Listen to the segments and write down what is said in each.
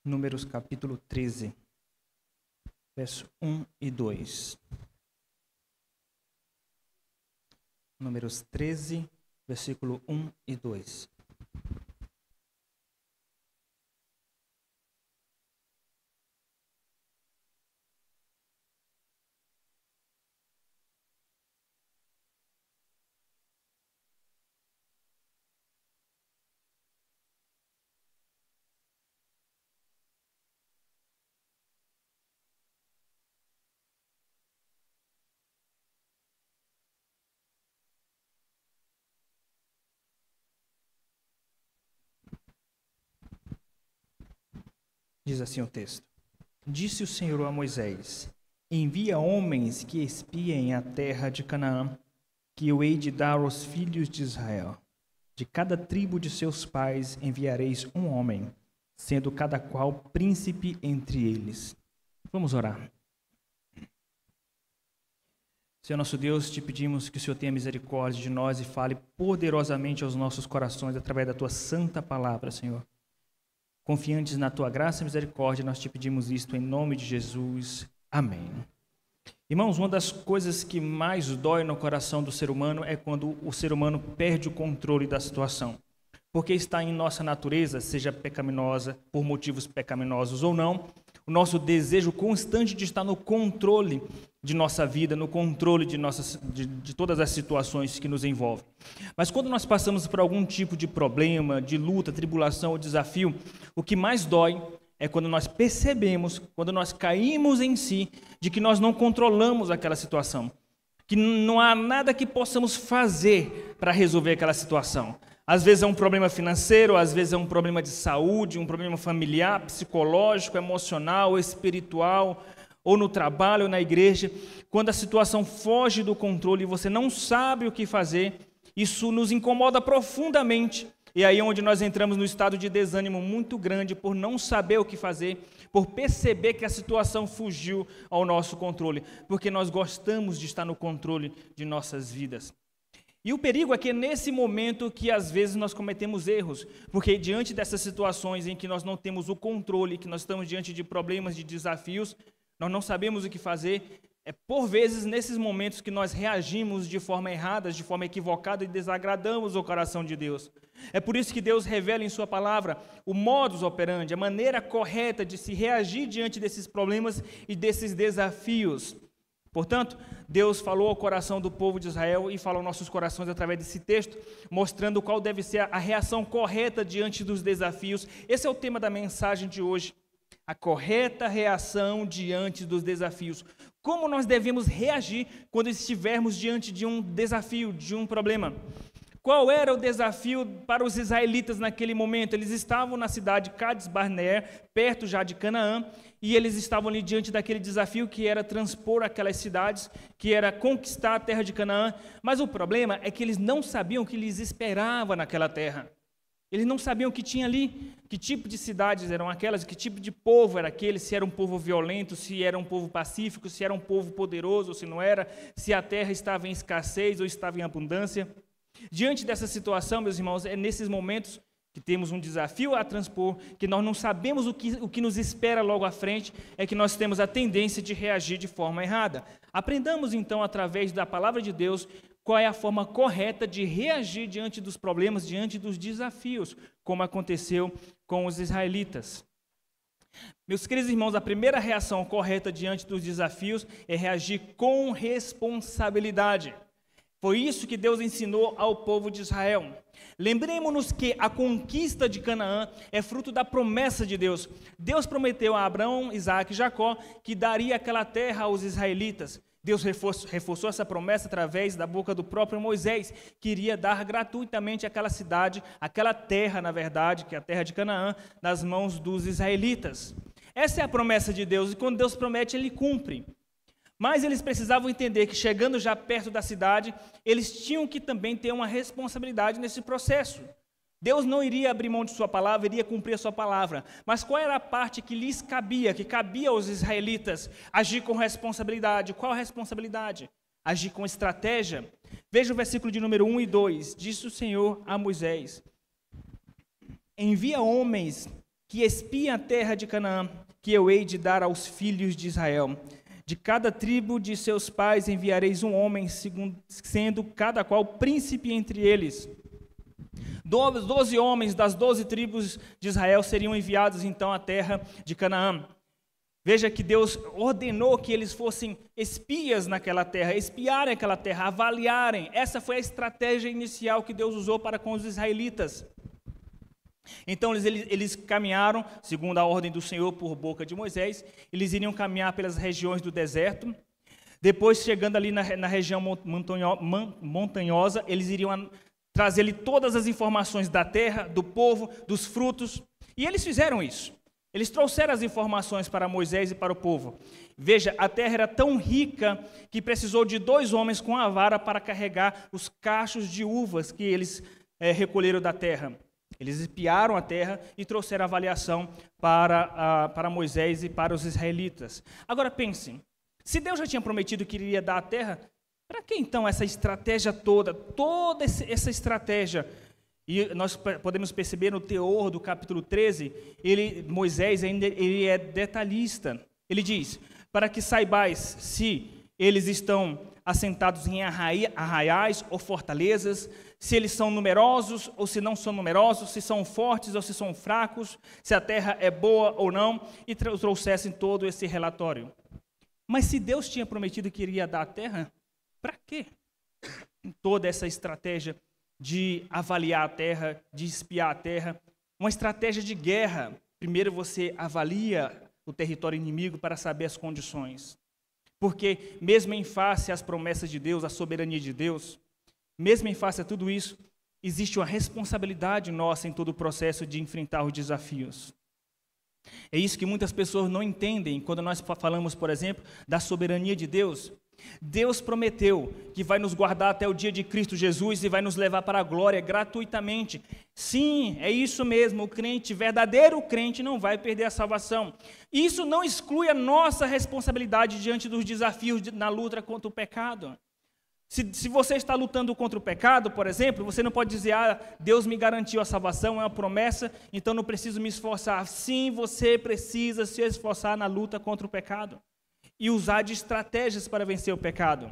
Números capítulo 13, verso 1 e 2. Números 13, versículo 1 e 2. Diz assim o texto: Disse o Senhor a Moisés: Envia homens que espiem a terra de Canaã, que eu hei de dar aos filhos de Israel. De cada tribo de seus pais enviareis um homem, sendo cada qual príncipe entre eles. Vamos orar. Senhor nosso Deus, te pedimos que o Senhor tenha misericórdia de nós e fale poderosamente aos nossos corações através da tua santa palavra, Senhor. Confiantes na tua graça e misericórdia, nós te pedimos isto em nome de Jesus. Amém. Irmãos, uma das coisas que mais dói no coração do ser humano é quando o ser humano perde o controle da situação. Porque está em nossa natureza, seja pecaminosa, por motivos pecaminosos ou não, o nosso desejo constante de estar no controle de nossa vida, no controle de todas as situações que nos envolvem. Mas quando nós passamos por algum tipo de problema, de luta, tribulação ou desafio, o que mais dói é quando nós percebemos, quando nós caímos em si, de que nós não controlamos aquela situação, que não há nada que possamos fazer para resolver aquela situação. Às vezes é um problema financeiro, às vezes é um problema de saúde, um problema familiar, psicológico, emocional, espiritual, ou no trabalho, ou na igreja. Quando a situação foge do controle e você não sabe o que fazer, isso nos incomoda profundamente. E aí é onde nós entramos no estado de desânimo muito grande por não saber o que fazer, por perceber que a situação fugiu ao nosso controle, porque nós gostamos de estar no controle de nossas vidas. E o perigo é que é nesse momento que às vezes nós cometemos erros, porque diante dessas situações em que nós não temos o controle, que nós estamos diante de problemas, de desafios, nós não sabemos o que fazer, é por vezes nesses momentos que nós reagimos de forma errada, de forma equivocada e desagradamos o coração de Deus. É por isso que Deus revela em sua palavra o modus operandi, a maneira correta de se reagir diante desses problemas e desses desafios. Portanto, Deus falou ao coração do povo de Israel e falou aos nossos corações através desse texto, mostrando qual deve ser a reação correta diante dos desafios. Esse é o tema da mensagem de hoje, a correta reação diante dos desafios. Como nós devemos reagir quando estivermos diante de um desafio, de um problema? Qual era o desafio para os israelitas naquele momento? Eles estavam na cidade de Cades Barnea, perto já de Canaã, e eles estavam ali diante daquele desafio que era transpor aquelas cidades, que era conquistar a terra de Canaã. Mas o problema é que eles não sabiam o que lhes esperava naquela terra. Eles não sabiam o que tinha ali, que tipo de cidades eram aquelas, que tipo de povo era aquele, se era um povo violento, se era um povo pacífico, se era um povo poderoso, ou se não era, se a terra estava em escassez ou estava em abundância. Diante dessa situação, meus irmãos, é nesses momentos que temos um desafio a transpor, que nós não sabemos o que nos espera logo à frente, é que nós temos a tendência de reagir de forma errada. Aprendamos então, através da palavra de Deus, qual é a forma correta de reagir diante dos problemas, diante dos desafios, como aconteceu com os israelitas. Meus queridos irmãos, a primeira reação correta diante dos desafios é reagir com responsabilidade. Foi isso que Deus ensinou ao povo de Israel. Lembremos-nos que a conquista de Canaã é fruto da promessa de Deus. Deus prometeu a Abraão, Isaac e Jacó que daria aquela terra aos israelitas. Deus reforçou essa promessa através da boca do próprio Moisés, que iria dar gratuitamente aquela cidade, aquela terra, na verdade, que é a terra de Canaã, nas mãos dos israelitas. Essa é a promessa de Deus, e quando Deus promete, Ele cumpre. Mas eles precisavam entender que, chegando já perto da cidade, eles tinham que também ter uma responsabilidade nesse processo. Deus não iria abrir mão de sua palavra, iria cumprir a sua palavra. Mas qual era a parte que lhes cabia, que cabia aos israelitas? Agir com responsabilidade. Qual a responsabilidade? Agir com estratégia. Veja o versículo de número 1 e 2. Disse o Senhor a Moisés: Envia homens que espiem a terra de Canaã, que eu hei de dar aos filhos de Israel. De cada tribo de seus pais enviareis um homem, sendo cada qual príncipe entre eles. 12 homens das 12 tribos de Israel seriam enviados então à terra de Canaã. Veja que Deus ordenou que eles fossem espias naquela terra, espiarem aquela terra, avaliarem. Essa foi a estratégia inicial que Deus usou para com os israelitas. Então eles caminharam, segundo a ordem do Senhor por boca de Moisés, eles iriam caminhar pelas regiões do deserto. Depois, chegando ali na região montanhosa, eles iriam trazer-lhe todas as informações da terra, do povo, dos frutos. E eles fizeram isso. Eles trouxeram as informações para Moisés e para o povo. Veja, a terra era tão rica que precisou de 2 homens com a vara para carregar os cachos de uvas que eles recolheram da terra. Eles espiaram a terra e trouxeram a avaliação para Moisés e para os israelitas. Agora pensem, se Deus já tinha prometido que iria dar a terra, para que então essa estratégia toda essa estratégia? E nós podemos perceber no teor do capítulo 13, Moisés ele é detalhista. Ele diz, para que saibais se eles estão assentados em arraiais ou fortalezas, se eles são numerosos ou se não são numerosos, se são fortes ou se são fracos, se a terra é boa ou não, e trouxessem todo esse relatório. Mas se Deus tinha prometido que iria dar a terra, para quê? Toda essa estratégia de avaliar a terra, de espiar a terra, uma estratégia de guerra. Primeiro você avalia o território inimigo para saber as condições. Porque mesmo em face às promessas de Deus, à soberania de Deus, mesmo em face a tudo isso, existe uma responsabilidade nossa em todo o processo de enfrentar os desafios. É isso que muitas pessoas não entendem quando nós falamos, por exemplo, da soberania de Deus. Deus prometeu que vai nos guardar até o dia de Cristo Jesus e vai nos levar para a glória gratuitamente. Sim, é isso mesmo, o crente, verdadeiro crente, não vai perder a salvação. Isso não exclui a nossa responsabilidade diante dos desafios na luta contra o pecado. Se você está lutando contra o pecado, por exemplo, você não pode dizer, Deus me garantiu a salvação, é uma promessa, então não preciso me esforçar. Sim, você precisa se esforçar na luta contra o pecado e usar de estratégias para vencer o pecado.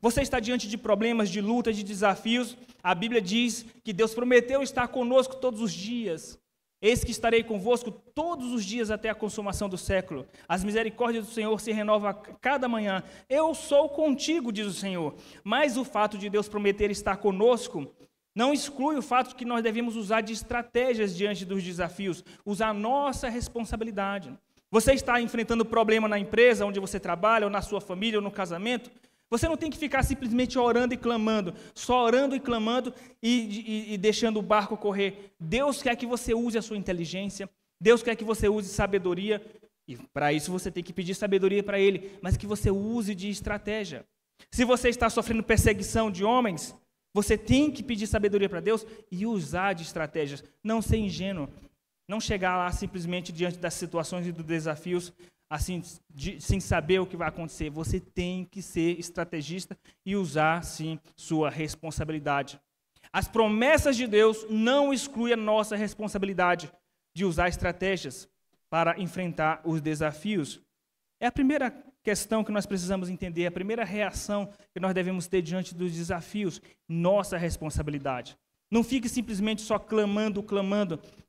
Você está diante de problemas, de luta, de desafios. A Bíblia diz que Deus prometeu estar conosco todos os dias. Eis que estarei convosco todos os dias até a consumação do século. As misericórdias do Senhor se renovam a cada manhã. Eu sou contigo, diz o Senhor. Mas o fato de Deus prometer estar conosco não exclui o fato de que nós devemos usar de estratégias diante dos desafios, usar a nossa responsabilidade. Você está enfrentando problema na empresa onde você trabalha, ou na sua família, ou no casamento? Você não tem que ficar simplesmente orando e clamando, só orando e clamando e deixando o barco correr. Deus quer que você use a sua inteligência, Deus quer que você use sabedoria, e para isso você tem que pedir sabedoria para Ele, mas que você use de estratégia. Se você está sofrendo perseguição de homens, você tem que pedir sabedoria para Deus e usar de estratégias. Não ser ingênuo, não chegar lá simplesmente diante das situações e dos desafios, assim, sem saber o que vai acontecer. Você tem que ser estrategista e usar, sim, sua responsabilidade. As promessas de Deus não excluem a nossa responsabilidade de usar estratégias para enfrentar os desafios. É a primeira questão que nós precisamos entender, a primeira reação que nós devemos ter diante dos desafios, nossa responsabilidade. Não fique simplesmente só clamando.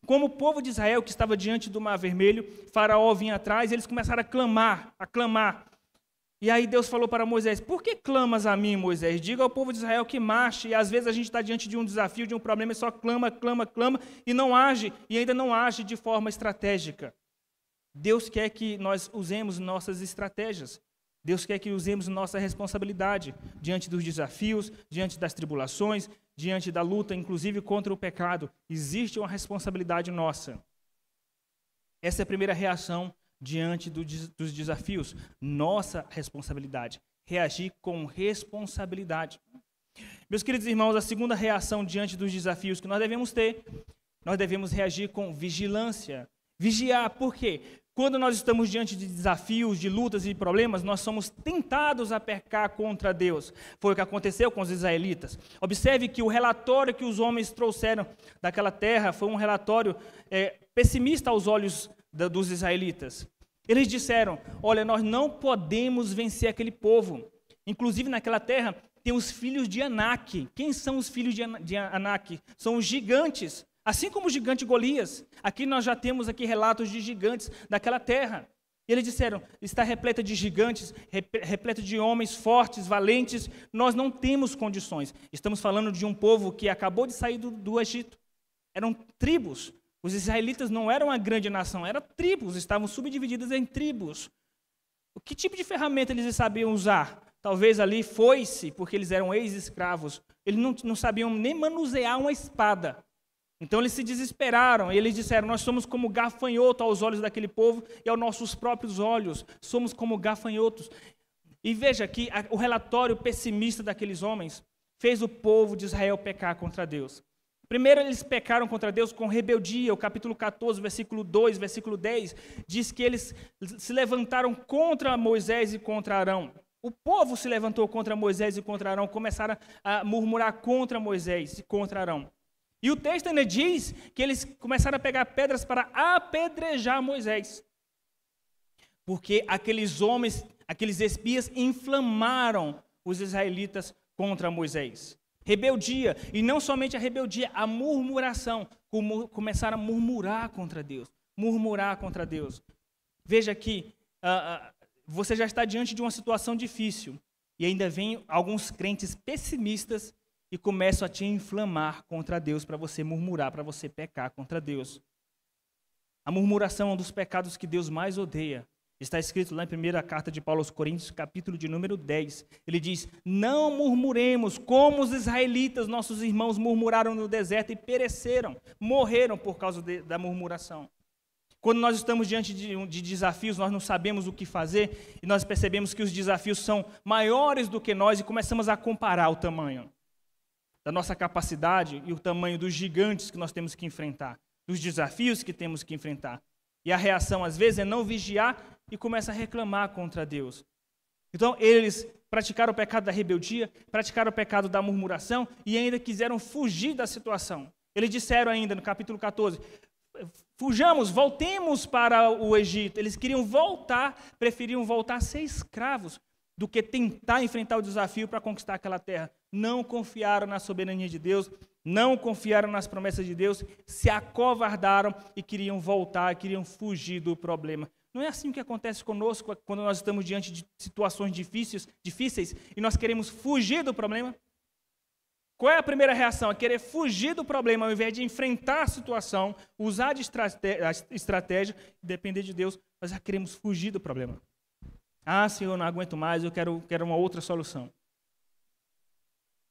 Como o povo de Israel que estava diante do Mar Vermelho, Faraó vinha atrás, eles começaram a clamar. E aí Deus falou para Moisés, por que clamas a mim, Moisés? Diga ao povo de Israel que marche. E às vezes a gente está diante de um desafio, de um problema, e só clama, e não age, e ainda não age de forma estratégica. Deus quer que nós usemos nossas estratégias. Deus quer que usemos nossa responsabilidade diante dos desafios, diante das tribulações, diante da luta, inclusive contra o pecado. Existe uma responsabilidade nossa. Essa é a primeira reação diante dos desafios. Nossa responsabilidade. Reagir com responsabilidade. Meus queridos irmãos, a segunda reação diante dos desafios que nós devemos ter, nós devemos reagir com vigilância. Vigiar, por quê? Quando nós estamos diante de desafios, de lutas e problemas, nós somos tentados a pecar contra Deus. Foi o que aconteceu com os israelitas. Observe que o relatório que os homens trouxeram daquela terra foi um relatório pessimista aos olhos dos israelitas. Eles disseram, olha, nós não podemos vencer aquele povo. Inclusive naquela terra tem os filhos de Anak. Quem são os filhos de Anak? São os gigantes. Assim como o gigante Golias, aqui nós já temos aqui relatos de gigantes daquela terra. E eles disseram, está repleta de gigantes, repleta de homens fortes, valentes, nós não temos condições. Estamos falando de um povo que acabou de sair do Egito. Eram tribos. Os israelitas não eram uma grande nação, eram tribos, estavam subdivididas em tribos. Que tipo de ferramenta eles sabiam usar? Talvez ali foice, porque eles eram ex-escravos. Eles não sabiam nem manusear uma espada. Então eles se desesperaram, e eles disseram, nós somos como gafanhoto aos olhos daquele povo e aos nossos próprios olhos, somos como gafanhotos. E veja que o relatório pessimista daqueles homens fez o povo de Israel pecar contra Deus. Primeiro eles pecaram contra Deus com rebeldia, o capítulo 14, versículo 2, versículo 10, diz que eles se levantaram contra Moisés e contra Arão. O povo se levantou contra Moisés e contra Arão, começaram a murmurar contra Moisés e contra Arão. E o texto ainda diz que eles começaram a pegar pedras para apedrejar Moisés. Porque aqueles homens, aqueles espias, inflamaram os israelitas contra Moisés. Rebeldia, e não somente a rebeldia, a murmuração. Começaram a murmurar contra Deus. Murmurar contra Deus. Veja que você já está diante de uma situação difícil. E ainda vem alguns crentes pessimistas e começam a te inflamar contra Deus, para você murmurar, para você pecar contra Deus. A murmuração é um dos pecados que Deus mais odeia. Está escrito lá em 1ª carta de Paulo aos Coríntios, capítulo de número 10. Ele diz, não murmuremos como os israelitas, nossos irmãos, murmuraram no deserto e pereceram, morreram por causa da murmuração. Quando nós estamos diante de desafios, nós não sabemos o que fazer, e nós percebemos que os desafios são maiores do que nós e começamos a comparar o tamanho da nossa capacidade e o tamanho dos gigantes que nós temos que enfrentar, dos desafios que temos que enfrentar. E a reação, às vezes, é não vigiar e começa a reclamar contra Deus. Então, eles praticaram o pecado da rebeldia, praticaram o pecado da murmuração e ainda quiseram fugir da situação. Eles disseram ainda, no capítulo 14, fujamos, voltemos para o Egito. Eles queriam voltar, preferiam voltar a ser escravos do que tentar enfrentar o desafio para conquistar aquela terra. Não confiaram na soberania de Deus, não confiaram nas promessas de Deus, se acovardaram e queriam voltar, queriam fugir do problema. Não é assim que acontece conosco quando nós estamos diante de situações difíceis e nós queremos fugir do problema? Qual é a primeira reação? É querer fugir do problema ao invés de enfrentar a situação, usar de estratégia, depender de Deus, nós já queremos fugir do problema. Ah, Senhor, eu não aguento mais, eu quero uma outra solução.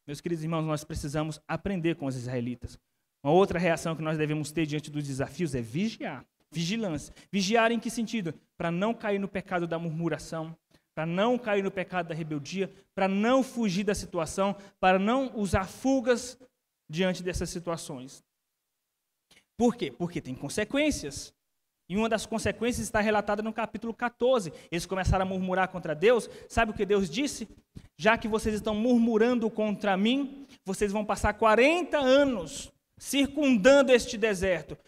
Meus queridos irmãos, nós precisamos aprender com os israelitas. Uma outra reação que nós devemos ter diante dos desafios é vigiar. Vigilância. Vigiar em que sentido? Para não cair no pecado da murmuração, para não cair no pecado da rebeldia, para não fugir da situação, para não usar fugas diante dessas situações. Por quê? Porque tem consequências. E uma das consequências está relatada no capítulo 14. Eles começaram a murmurar contra Deus. Sabe o que Deus disse? Já que vocês estão murmurando contra mim, vocês vão passar 40 anos circundando este deserto.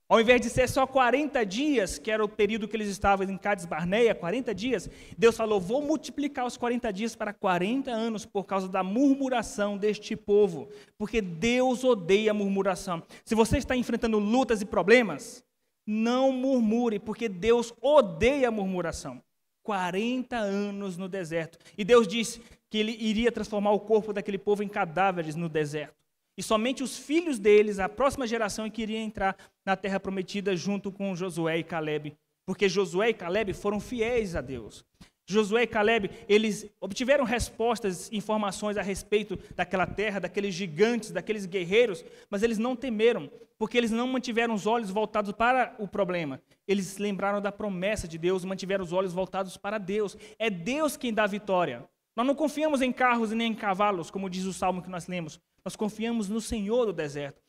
Ao invés de ser só 40 dias, que era o período que eles estavam em Cades Barneia, 40 dias, Deus falou, vou multiplicar os 40 dias para 40 anos por causa da murmuração deste povo. Porque Deus odeia a murmuração. Se você está enfrentando lutas e problemas, não murmure, porque Deus odeia a murmuração. 40 anos no deserto. E Deus disse que Ele iria transformar o corpo daquele povo em cadáveres no deserto. E somente os filhos deles, a próxima geração, que iria entrar na terra prometida junto com Josué e Calebe. Porque Josué e Calebe foram fiéis a Deus. Josué e Calebe, eles obtiveram respostas, informações a respeito daquela terra, daqueles gigantes, daqueles guerreiros, mas eles não temeram, porque eles não mantiveram os olhos voltados para o problema. Eles lembraram da promessa de Deus, mantiveram os olhos voltados para Deus. É Deus quem dá a vitória. Nós não confiamos em carros e nem em cavalos, como diz o salmo que nós lemos. Nós confiamos no Senhor do deserto.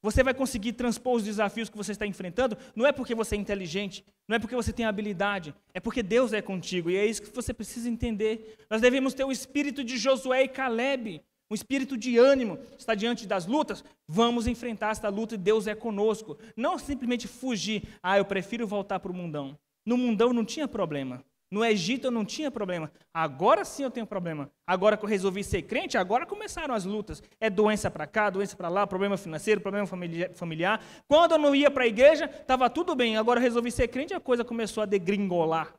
Você vai conseguir transpor os desafios que você está enfrentando, não é porque você é inteligente, não é porque você tem habilidade, é porque Deus é contigo, e é isso que você precisa entender. Nós devemos ter o espírito de Josué e Calebe, um espírito de ânimo. Está diante das lutas? Vamos enfrentar esta luta e Deus é conosco. Não simplesmente fugir, eu prefiro voltar para o mundão. No mundão não tinha problema. No Egito eu não tinha problema. Agora sim eu tenho problema. Agora que eu resolvi ser crente, agora começaram as lutas. É doença para cá, doença para lá, problema financeiro, problema familiar. Quando eu não ia para a igreja, estava tudo bem. Agora eu resolvi ser crente e a coisa começou a degringolar.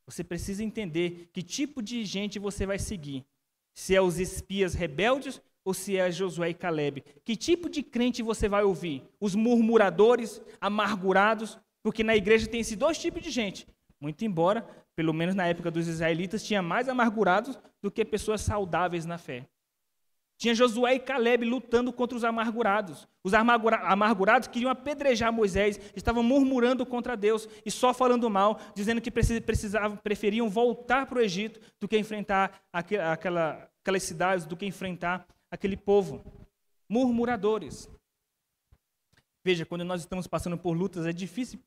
Você precisa entender que tipo de gente você vai seguir. Se é os espias rebeldes ou se é Josué e Calebe. Que tipo de crente você vai ouvir? Os murmuradores, amargurados? Porque na igreja tem esses dois tipos de gente. Muito embora, pelo menos na época dos israelitas, tinha mais amargurados do que pessoas saudáveis na fé. Tinha Josué e Calebe lutando contra os amargurados. Os amargurados queriam apedrejar Moisés, estavam murmurando contra Deus e só falando mal, dizendo que preferiam voltar para o Egito do que enfrentar aquelas cidades, do que enfrentar aquele povo. Murmuradores. Veja, quando nós estamos passando por lutas, é difícil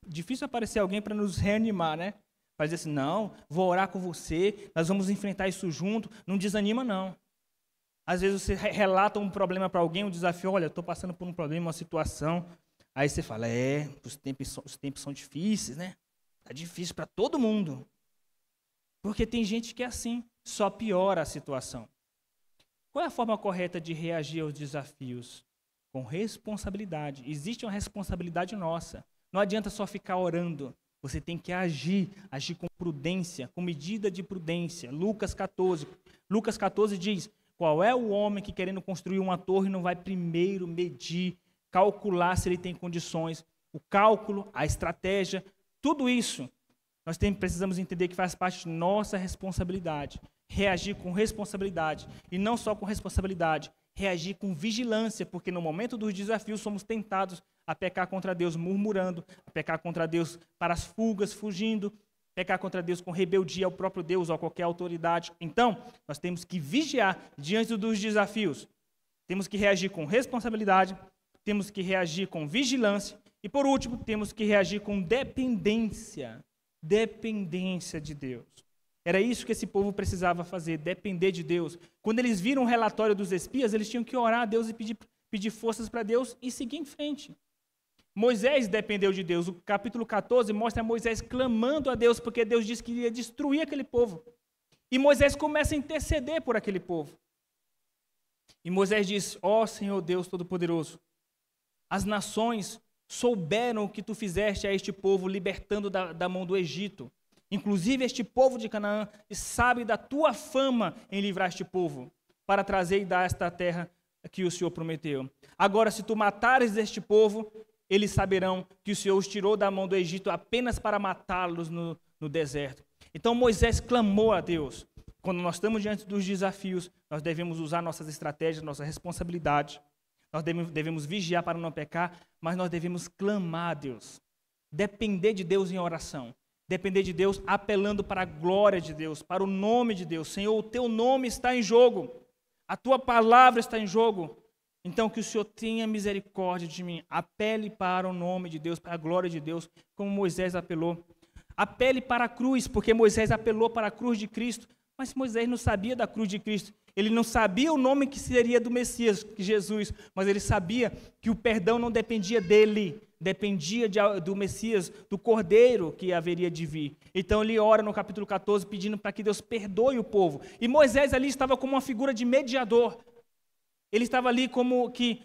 aparecer alguém para nos reanimar, né? Para dizer assim, não, vou orar com você, nós vamos enfrentar isso junto. Não desanima, não. Às vezes você relata um problema para alguém, um desafio, olha, estou passando por um problema, uma situação. Aí você fala, os tempos são difíceis, né? Está difícil para todo mundo. Porque tem gente que é assim, só piora a situação. Qual é a forma correta de reagir aos desafios? Com responsabilidade. Existe uma responsabilidade nossa. Não adianta só ficar orando. Você tem que agir com prudência, com medida de prudência. Lucas 14 diz, qual é o homem que querendo construir uma torre não vai primeiro medir, calcular se ele tem condições? O cálculo, a estratégia, tudo isso, nós precisamos entender que faz parte de nossa responsabilidade. Reagir com responsabilidade. E não só com responsabilidade, reagir com vigilância, porque no momento dos desafios somos tentados a pecar contra Deus murmurando, a pecar contra Deus para as fugas, fugindo, pecar contra Deus com rebeldia ao próprio Deus ou a qualquer autoridade. Então, nós temos que vigiar diante dos desafios. Temos que reagir com responsabilidade, temos que reagir com vigilância e, por último, temos que reagir com dependência. Dependência de Deus. Era isso que esse povo precisava fazer, depender de Deus. Quando eles viram o relatório dos espias, eles tinham que orar a Deus e pedir forças para Deus e seguir em frente. Moisés dependeu de Deus. O capítulo 14 mostra Moisés clamando a Deus, porque Deus disse que ia destruir aquele povo. E Moisés começa a interceder por aquele povo. E Moisés diz, Senhor Deus Todo-Poderoso, as nações souberam o que tu fizeste a este povo, libertando da mão do Egito. Inclusive este povo de Canaã sabe da tua fama em livrar este povo, para trazer e dar esta terra que o Senhor prometeu. Agora, se tu matares este povo, eles saberão que o Senhor os tirou da mão do Egito apenas para matá-los no deserto. Então Moisés clamou a Deus. Quando nós estamos diante dos desafios, nós devemos usar nossas estratégias, nossa responsabilidade. Nós devemos vigiar para não pecar, mas nós devemos clamar a Deus. Depender de Deus em oração. Depender de Deus apelando para a glória de Deus, para o nome de Deus. Senhor, o teu nome está em jogo. A tua palavra está em jogo. Então, que o Senhor tenha misericórdia de mim. Apele para o nome de Deus, para a glória de Deus, como Moisés apelou. Apele para a cruz, porque Moisés apelou para a cruz de Cristo. Mas Moisés não sabia da cruz de Cristo. Ele não sabia o nome que seria do Messias, Jesus, mas ele sabia que o perdão não dependia dele, dependia do Messias, do Cordeiro que haveria de vir. Então ele ora no capítulo 14 pedindo para que Deus perdoe o povo. E Moisés ali estava como uma figura de mediador. Ele estava ali como que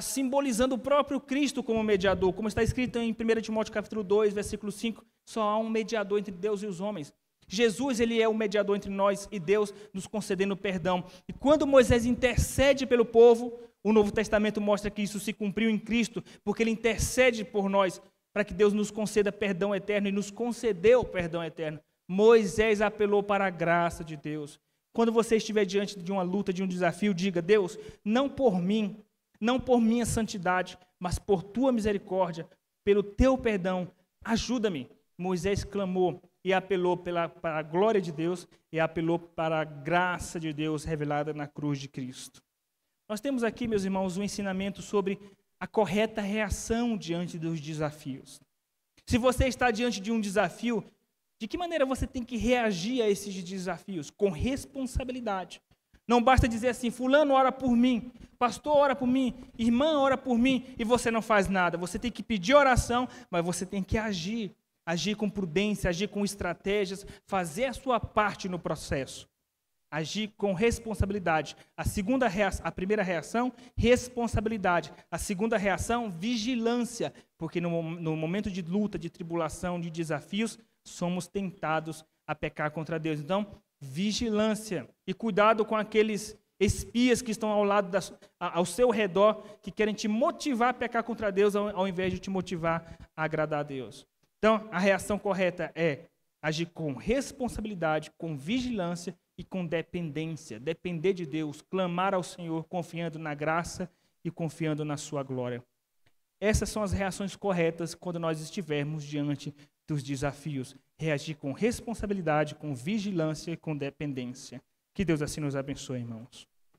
simbolizando o próprio Cristo como mediador, como está escrito em 1 Timóteo capítulo 2, versículo 5, só há um mediador entre Deus e os homens. Jesus, ele é o mediador entre nós e Deus, nos concedendo perdão. E quando Moisés intercede pelo povo, o Novo Testamento mostra que isso se cumpriu em Cristo, porque ele intercede por nós, para que Deus nos conceda perdão eterno, e nos concedeu perdão eterno. Moisés apelou para a graça de Deus. Quando você estiver diante de uma luta, de um desafio, diga, Deus, não por mim, não por minha santidade, mas por tua misericórdia, pelo teu perdão, ajuda-me. Moisés clamou e apelou para a glória de Deus e apelou para a graça de Deus revelada na cruz de Cristo. Nós temos aqui, meus irmãos, um ensinamento sobre a correta reação diante dos desafios. Se você está diante de um desafio, de que maneira você tem que reagir a esses desafios? Com responsabilidade. Não basta dizer assim, fulano ora por mim, pastor ora por mim, irmã ora por mim, e você não faz nada. Você tem que pedir oração, mas você tem que agir. Agir com prudência, agir com estratégias, fazer a sua parte no processo. Agir com responsabilidade. A primeira reação, responsabilidade. A segunda reação, vigilância. Porque no momento de luta, de tribulação, de desafios, somos tentados a pecar contra Deus. Então, vigilância. E cuidado com aqueles espias que estão ao seu redor, que querem te motivar a pecar contra Deus, ao invés de te motivar a agradar a Deus. Então, a reação correta é agir com responsabilidade, com vigilância e com dependência. Depender de Deus, clamar ao Senhor, confiando na graça e confiando na sua glória. Essas são as reações corretas quando nós estivermos diante dos desafios. Reagir com responsabilidade, com vigilância e com dependência. Que Deus assim nos abençoe, irmãos.